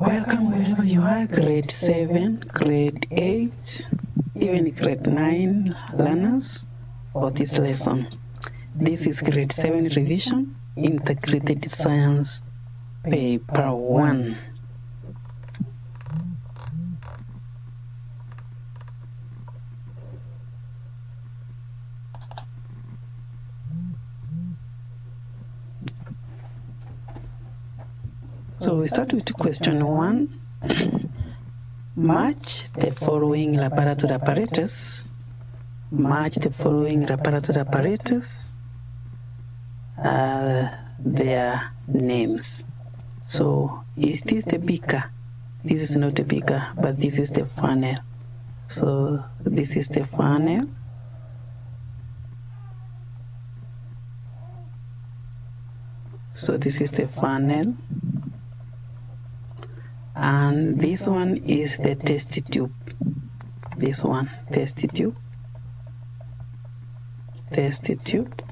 Welcome wherever you are, grade 7, grade 8, even grade 9 learners for this lesson. This is grade 7 revision, Integrated Science, paper 1. So we start with question 1. Match the following laboratory apparatus. Match the following laboratory apparatus. Their names. So is this the beaker? This is not a beaker, but this is the funnel. So this is the funnel. So this is the funnel. And this one is the test tube. This one, test tube. Test tube.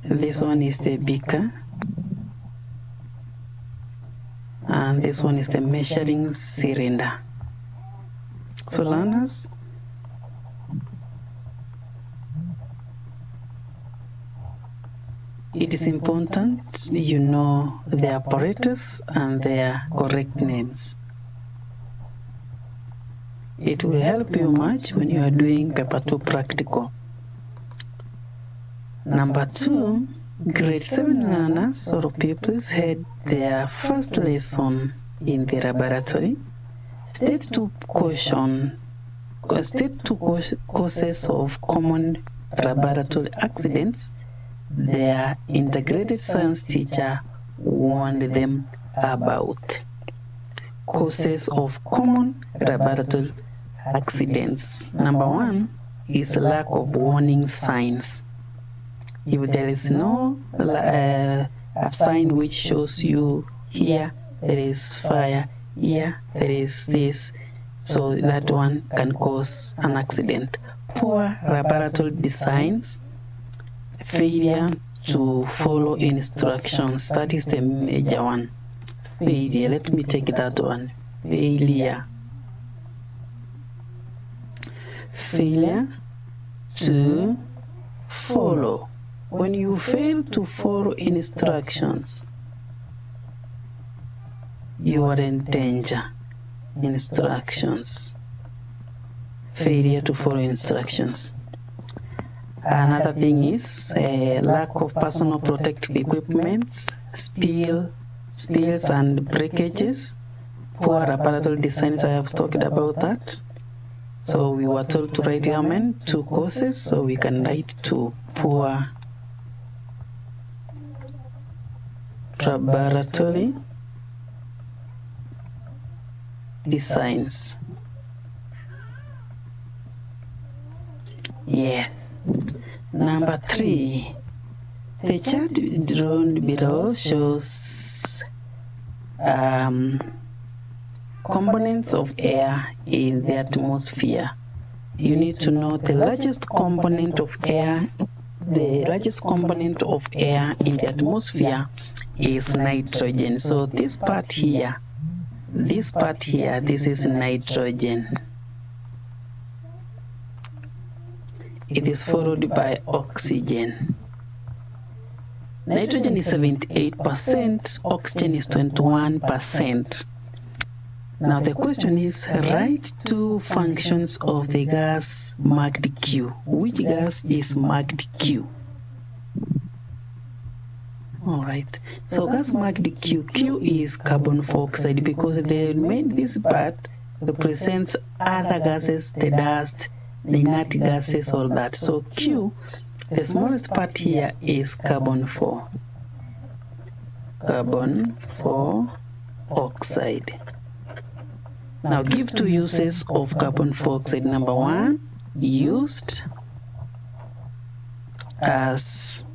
This one is the beaker. And this one is the measuring cylinder. So learners, it is important you know the apparatus and their correct names. It will help you much when you are doing paper 2 practical. Number 2, grade 7 learners or pupils had their first lesson in the laboratory. State 2 causes of common laboratory accidents their integrated science teacher warned them about. Causes of common laboratory accidents. Number 1 is lack of warning signs. If there is no a sign which shows you here there is fire, here there is this, so that one can cause an accident. Poor laboratory designs. Failure to follow instructions. That is the major one. Failure. Let me take that one. Failure. Failure to follow. When you fail to follow instructions, you are in danger. Instructions. Failure to follow instructions. Another thing is lack of personal protective equipment, spills and breakages. Poor laboratory designs, I have talked about that. So we were told to write amen 2 causes, so we can write 2. Poor laboratory designs. Yes. Number 3, the chart drawn below shows components of air in the atmosphere. You need to know the largest component of air. The largest component of air in the atmosphere is nitrogen. So this part here, this is nitrogen. It is followed by oxygen. Nitrogen is 78%, oxygen is 21%. Now the question is, write 2 functions of the gas marked Q. Which gas is marked Q? Alright, so gas marked Q. Q is carbon dioxide because this part represents other gases, the dust, the inert gases, all that. So Q, the smallest part here is carbon dioxide. Now give 2 uses of carbon dioxide. Number 1, used as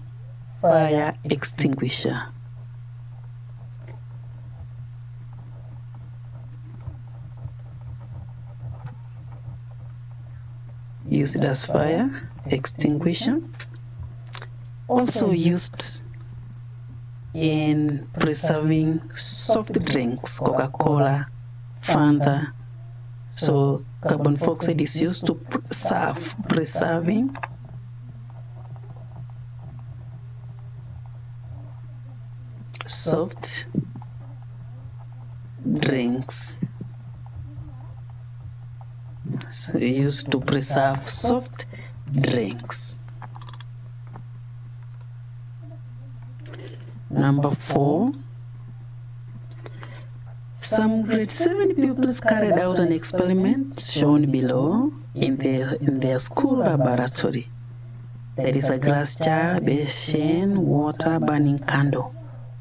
fire extinguisher. Used as fire extinguisher. Also used in preserving soft drinks, Coca-Cola, Fanta. So carbon dioxide is used to preserving soft drinks. So used to preserve soft drinks. Number 4. Some grade 7 pupils carried out an experiment shown below in their school laboratory. There is a grass jar, basin, water, burning candle.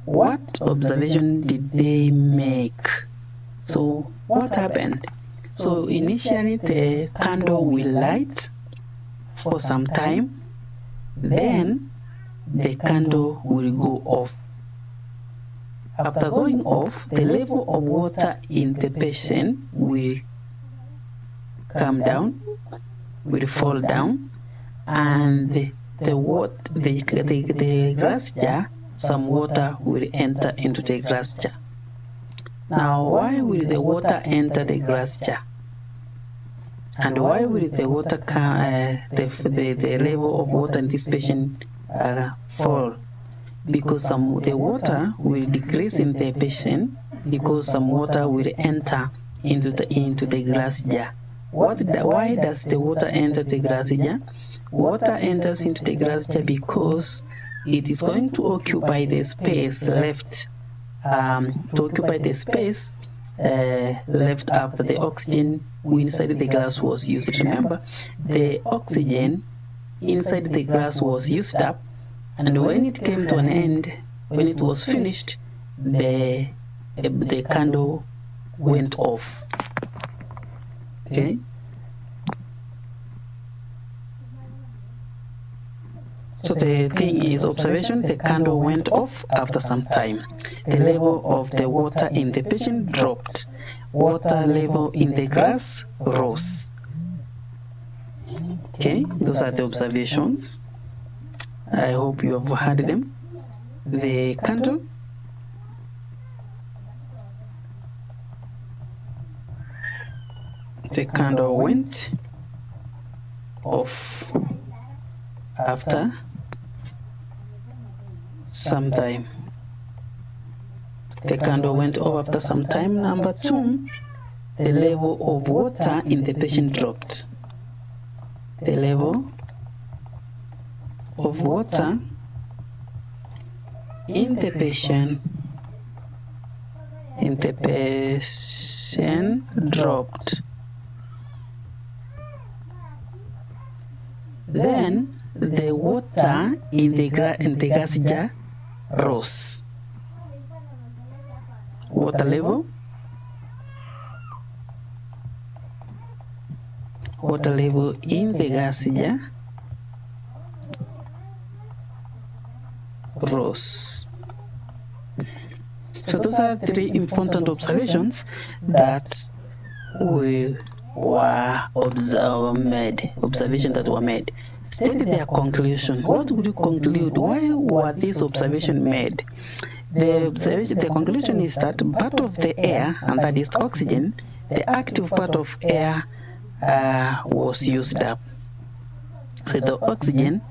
What observation did they make? So what happened? So initially the candle will light for some time, then the candle will go off. After going off, the level of water in the basin will come down, will fall down, and the grass jar, some water will enter into the grass jar. Now, why will the water enter the grass jar? And why will the water the level of water in this basin fall? Because the water will decrease in the basin, because some water will enter into the grass jar. Why does the water enter the grass jar? Water enters into the grass jar because it is going to occupy the space left left after the oxygen inside the grass was used. Remember, the oxygen inside the grass was used up, and when it came to an end, when it was finished, the candle went off. Okay. So the thing is, observation, the candle went off after some time. The level of the water in the basin dropped. Water level in the grass rose. Okay, those are the observations. I hope you have heard them. The candle went off after some time. The candle went off after some time. Number 2, the level of water in the basin dropped. The level of water in the basin dropped. Then the water in the grass jar rose. Water level in the grass jar rose. So those are 3 important observations that were observations that were made. State their conclusion. What would you conclude? Why were these observations made? The conclusion is that part of the air, and that is oxygen, the active part of air was used up. So the oxygen,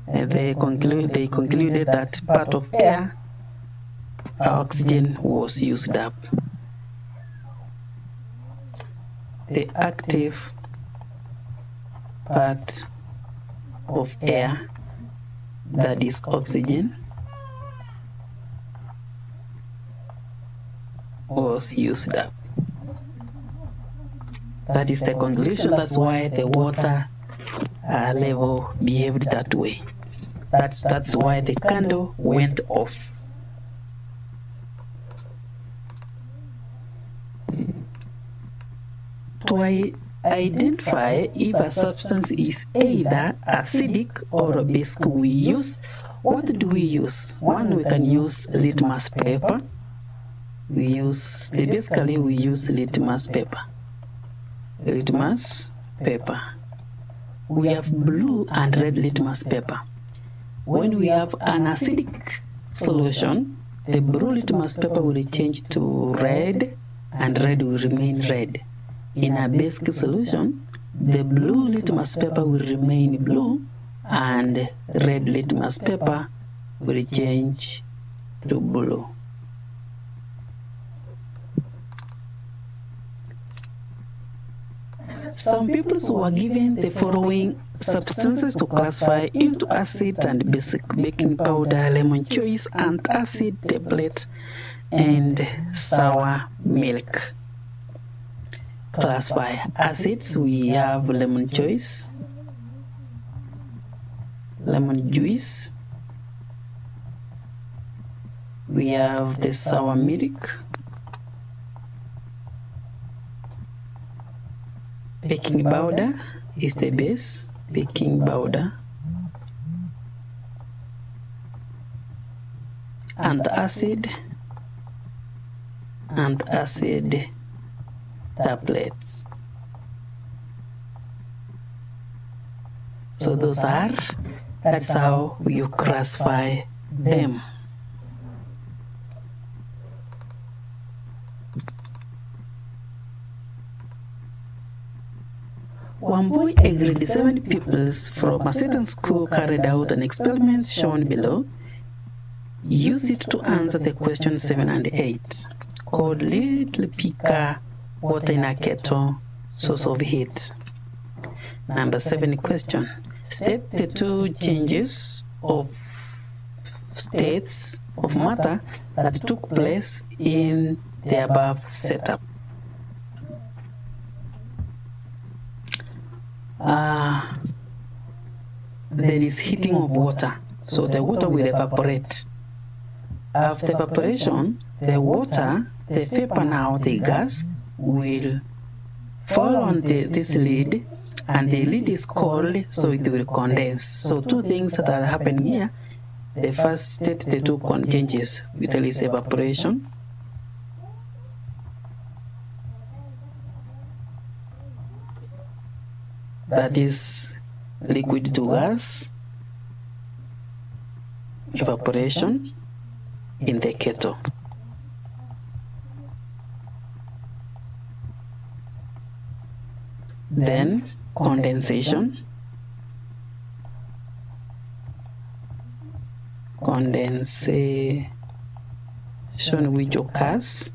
they concluded that part of air, oxygen was used up. The active part of air, that is oxygen, was used up. That is the conclusion. That's why the water level behaved that way. That's why the candle went off. To identify if a substance is either acidic or basic, what do we use? One, we can use litmus paper. We use litmus paper. We have blue and red litmus paper. When we have an acidic solution, the blue litmus paper will change to red and red will remain red. In a basic solution, the blue litmus paper will remain blue and red litmus paper will change to blue. Some people were given the following substances to classify into acid and basic: baking powder, lemon juice, antacid tablet, and sour milk. Classify acids, we have lemon juice, we have the sour milk, baking powder is the base, baking powder, antacid tablets. So that's how you classify them. One boy, a grade 7 pupils from a certain school carried out an experiment shown below. Use it to answer the question 7 and 8. Called Little Picker water in a kettle, source of heat. Number 7 question. State the two changes of states of matter that took place in the above setup. There is heating of water, so the water will evaporate. After evaporation, the water, the vapor now, the gas, will fall on this lid, and the lid is cold, so it will condense. So two things that are happening here. The first state, the two changes, there is evaporation. That is liquid to gas, evaporation in the kettle. Then condensation. Condensation which occurs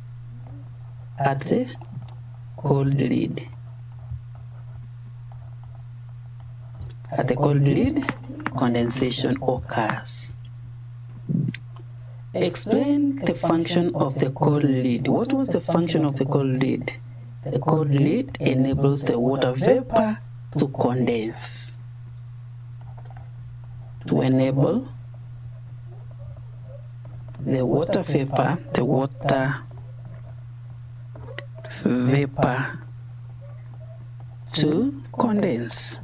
at the cold lid. At the cold lid, condensation occurs. Explain the function of the cold lid. What was the function of the cold lid? The cold lid enables the water vapor to condense. To enable the water vapor to condense.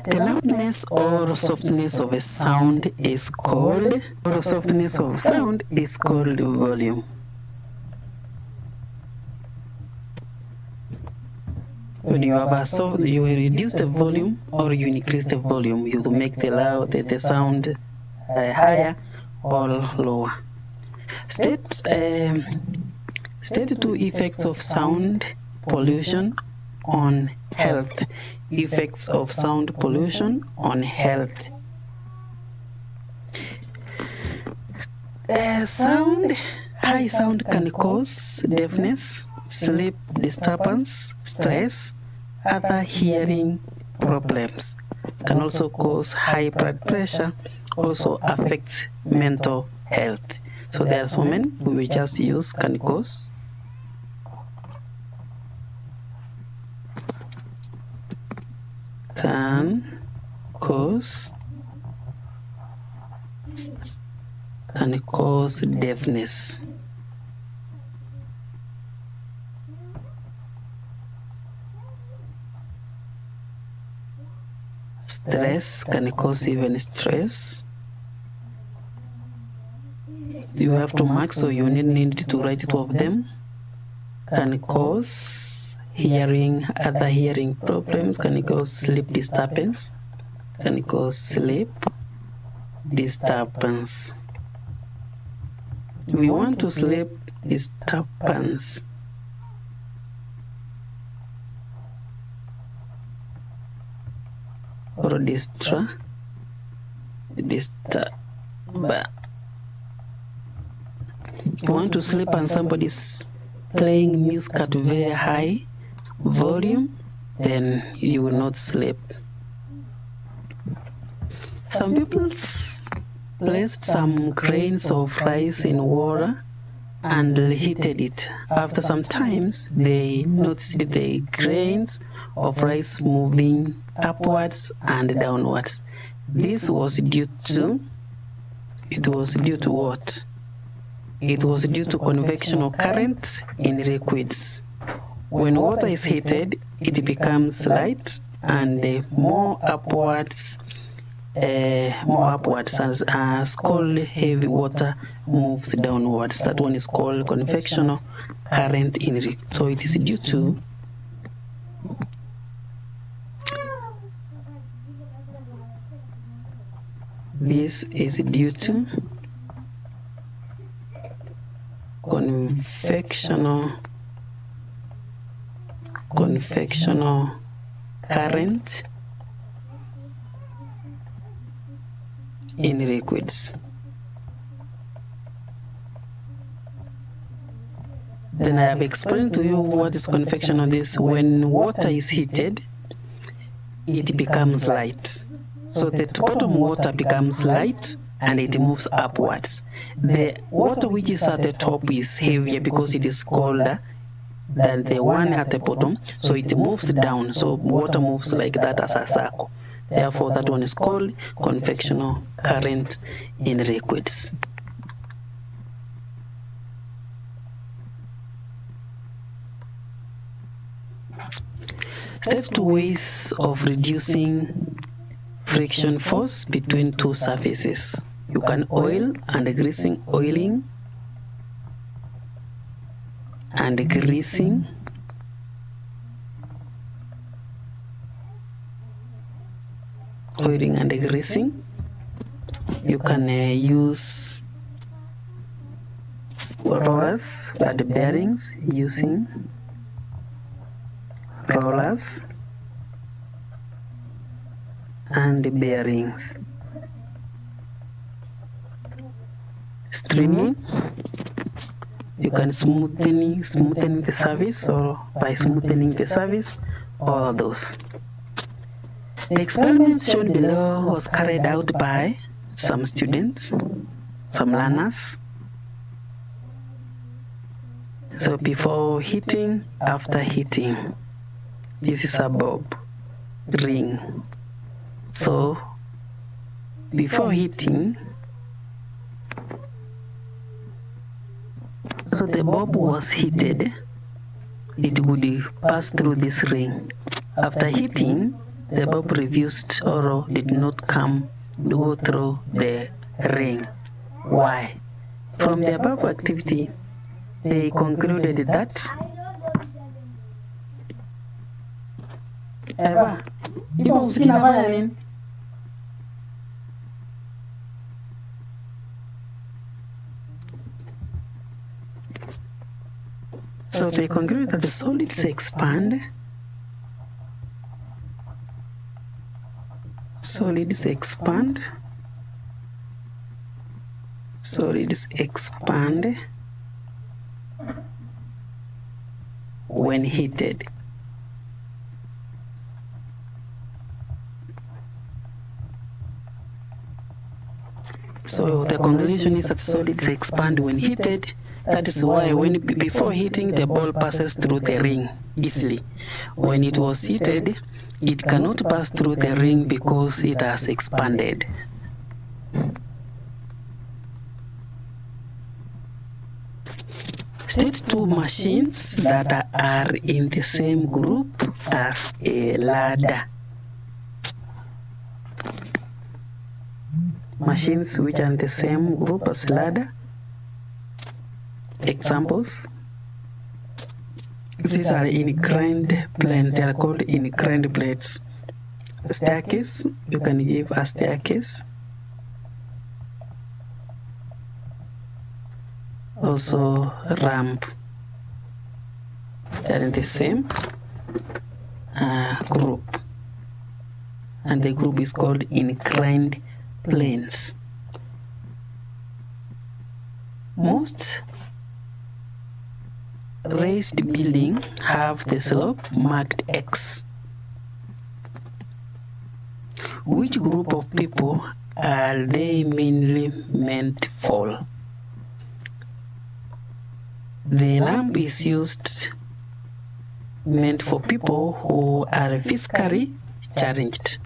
The loudness or softness of a sound is called, volume. When you have you will reduce the volume or you increase the volume. You will make the sound higher or lower. State two effects of sound pollution on health. Effects of sound pollution on health. High sound can cause deafness, sleep disturbance, stress, other hearing problems. Can also cause high blood pressure, also affects mental health. So there are so many we will just use can cause. Can cause deafness. Stress can cause even stress. You have to mark, so you need to write two of them. Can cause hearing, other hearing problems, can cause sleep disturbance, can cause sleep disturbance. We want to sleep disturbance. Or disturb. You want to sleep and somebody's playing music at very high volume, then you will not sleep. Some people placed some grains of rice in water and heated it. After some times, they noticed the grains of rice moving upwards and downwards. This was due to what? It was due to convectional current in liquids. When water is heated, it becomes light and more upwards as cold heavy water moves downwards. That one is called convectional current in liquid. So it is due to convectional current in liquids. Then I have explained to you what is convectional. This when water is heated, it becomes light. So the bottom water becomes light and it moves upwards. The water which is at the top is heavier because it is colder than the one at the bottom, so it moves down. So water moves like that as a circle. Therefore, that one is called convectional current in liquids. State two ways of reducing friction force between two surfaces. You can oiling and greasing. Oiling and greasing. Oiling and greasing. You can use rollers and bearings using rollers and bearings. Streaming, you can smoothen the surface, or by smoothing the surface, all of those. The experiment shown below was carried out by some students, some learners. So before heating, after heating, this is a bulb ring. So before heating, so the bulb was heated, it would pass through this ring. After heating, the bulb refused or did not go through the ring. Why? From the above activity, they concluded that so they concluded that the solids expand, when heated. So the conclusion is that solids expand when heated. That is why before heating, the ball passes through the ring easily. When it was heated, it cannot pass through the ring because it has expanded. State two machines that are in the same group as a ladder. Machines which are in the same group as ladder. Examples. These are inclined planes. They are called inclined plates. staircase, you can give a staircase. Also ramp. They are in the same group, and the group is called inclined planes. Most raised buildings have the slope marked X. Which group of people are they mainly meant for? The lamp is meant for people who are physically challenged,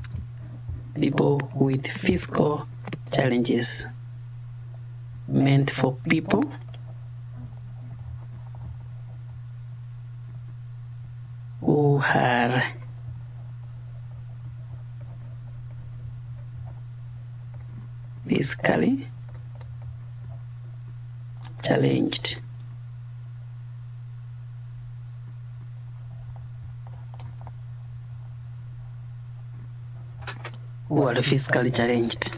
people with physical challenges, meant for people who are physically challenged. Who are physically challenged.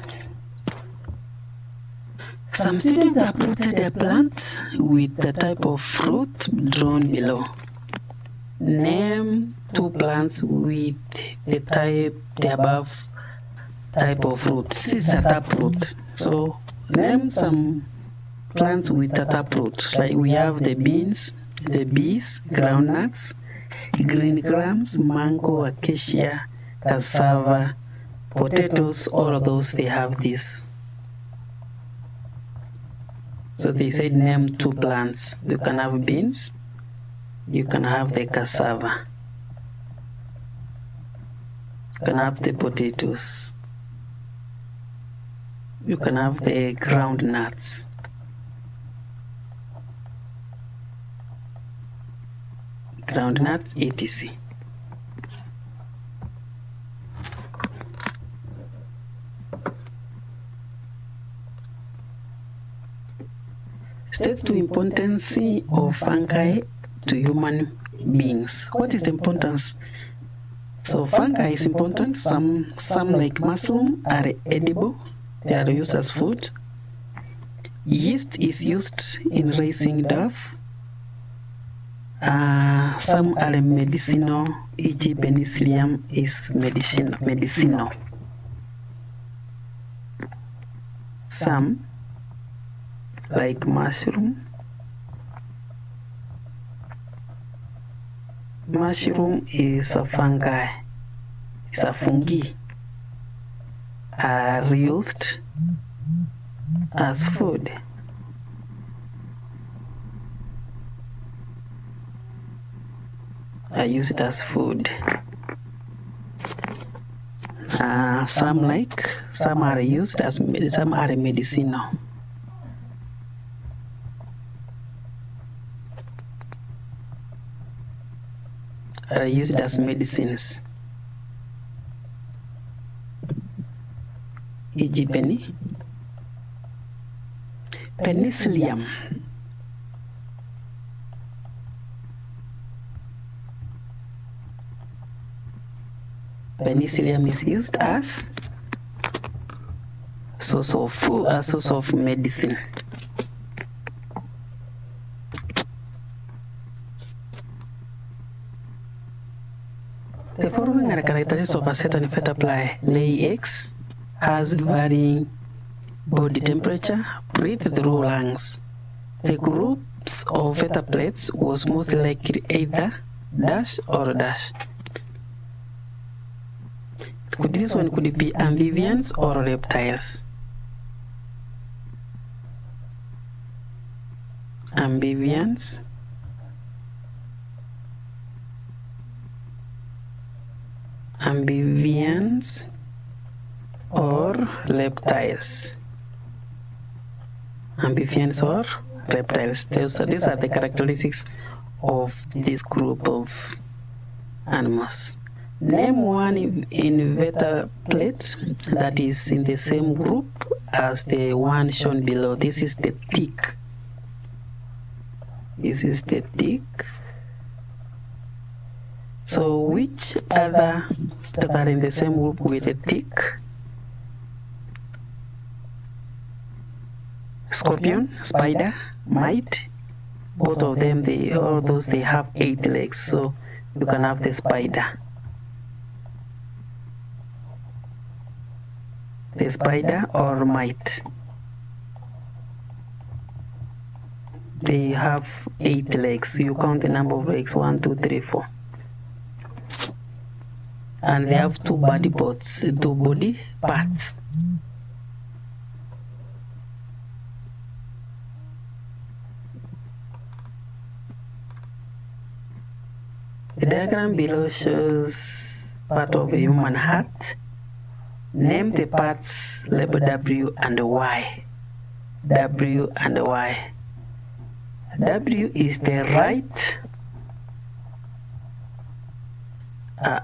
Some students have plotted a plant with the type of fruit drawn below. Name 2 plants with the above type of fruit. This is a taproot. So name some plants with a taproot. Like we have the beans, the bees, groundnuts, green grams, mango, acacia, cassava, potatoes, all of those, they have this. So they said name 2 plants. You can have beans, you can have the cassava, you can have the potatoes, you can have the groundnuts. Groundnuts, etc. State the importance of fungi to human beings. What is the importance? So fungi is important. Some like mushroom are edible. They are used as food. Yeast is used in raising dough. Some are medicinal, e.g. penicillium is medicinal. Some like mushroom. Mushroom is a fungi. It's a fungi. Are used as food. Are used as food. Some are used as, some are medicinal. Are used as medicines. E.g. penicillium. Penicillium is used as source of food, a source of medicine. The following are characteristics of a certain butterfly: lay eggs, has varying body temperature, breathe through lungs. The groups of vertebrates was most likely either dash or dash. This one could be amphibians or reptiles. Amphibians or reptiles. Amphibians or reptiles. These are the characteristics of this group of animals. Name one invertebrate that is in the same group as the one shown below. This is the tick. So which other that are in the same group with a tick? Scorpion, spider, mite. Both of them, all those, they have 8 legs. So you can have the spider. The spider or mite. They have 8 legs. You count the number of legs: 1, 2, 3, 4. And they have 2 body parts. The diagram below shows part of a human heart. Name the parts, label W and Y. W and Y. W is the right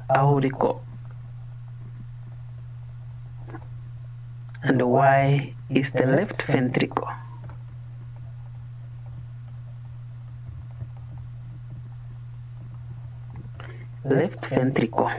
auricle, and Y is the left ventricle. Left ventricle.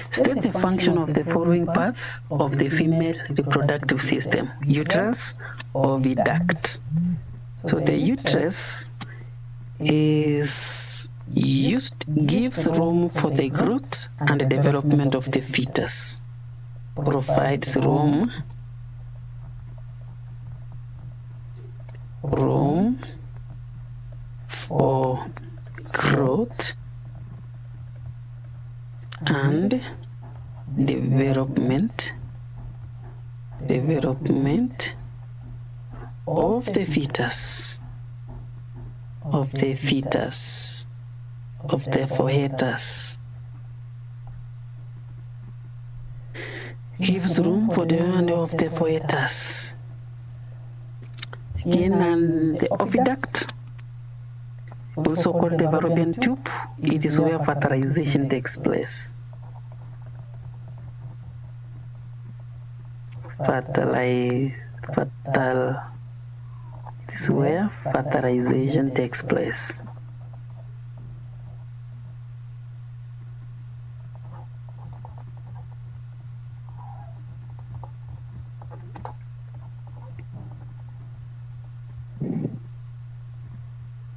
State the function of the following parts of the female reproductive system: uterus or oviduct. So the uterus gives room for the growth and the development of the fetus, provides room for growth and development of the fetus, of the fetus, gives room for the development of the fetus. Again, and the oviduct, also called the fallopian tube, it is where fertilization takes place. This is where fertilization takes place.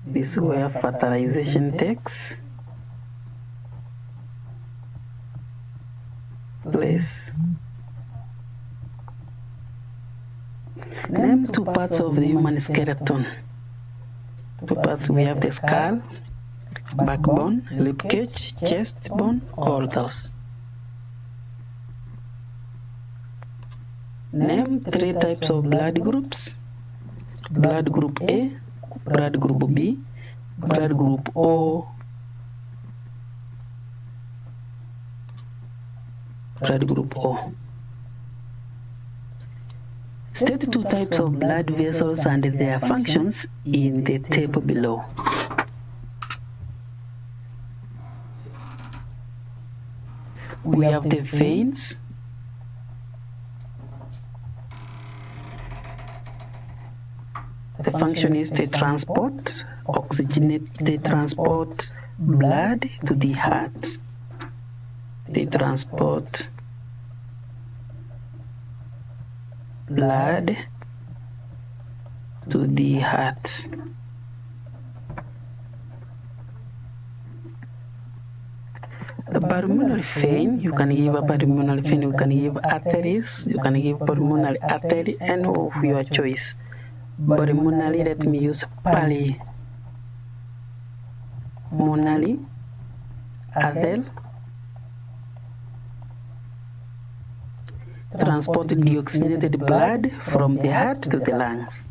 This is where fertilization takes place. Name 2 parts of the human skeleton. 2 parts: we have the skull, backbone, ribcage, chest bone, all those. Name 3 types of blood groups: blood group A, blood group B, blood group O, blood group O. State 2 types of blood vessels and their functions in the table below. We have the veins, the function is to transport blood to the heart. They transport blood to the heart. The pulmonary vein, you can give a pulmonary vein, you can give arteries, you can give pulmonary artery, and of your choice. Pulmonary, let me use pulmonary artery. Transport deoxygenated blood from the heart to the lungs.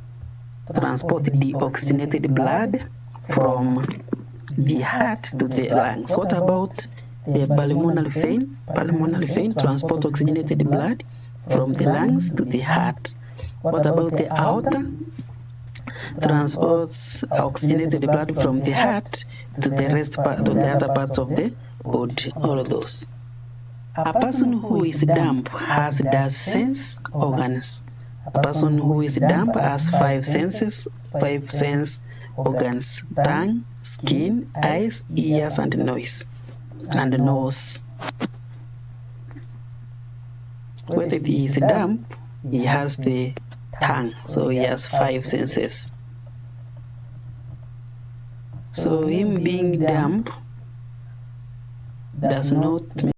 Transport deoxygenated blood from the heart to the lungs. What about the pulmonary vein? Pulmonary vein transport oxygenated blood from the lungs to the heart. What about the aorta? transports oxygenated blood from the heart to the other parts of the body, all of those. A person who is dumb does sense organs. A person who is dumb has five sense organs: tongue, skin, eyes, ears, and nose. When he is dumb, he has the tongue, so he has five senses. So him being dumb does not